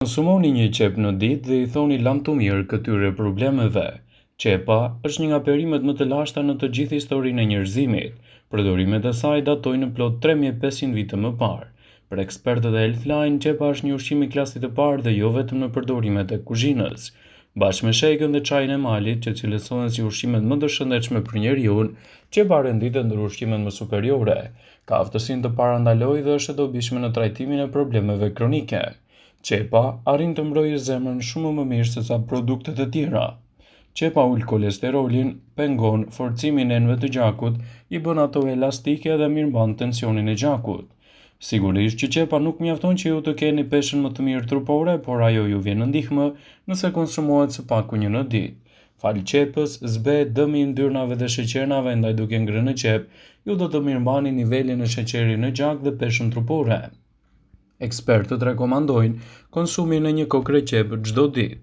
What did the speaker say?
Konsumoni një qep në ditë dhe i thoni lam të mirë këtyre problemeve. Qepa është një nga perimet më të lashta në të gjithë historinë e njerëzimit. Përdorimet e saj datojnë në plot 3500 vite më parë. Për ekspertët e Healthline, qepa është një ushqim i klasit të parë dhe jo vetëm në përdorimet e kuzhinës. Bashkë me shejkën dhe çajin e malit, që cilësohen si ushqimet më të shëndetshme për njeriu, qepa renditet ndër ushqimet më superiore. Ka aftësinë të parandalojë dhe është e dobishme në trajtimin e problemeve kronike. Qepa arrin të mbrojë zemrën shumë më mirë se sa produktet e tjera. Qepa ul kolesterolin, pengon forcimin e enëve të gjakut, i bën ato elastike dhe mirëmban tensionin e gjakut. Sigurisht që qepa nuk mjafton që ju të keni peshën më të mirë trupore, por ajo ju vjen në ndihmë nëse konsumohet së paku një në ditë. Fal qepës, zbehet dëmi i yndyrnave dhe sheqernave, ndaj duke ngrënë në qep, ju do të mirëmbani nivelin e sheqerit në gjak dhe peshën trupore. Ekspertët rekomandojnë konsumin e një kokre qepë çdo ditë.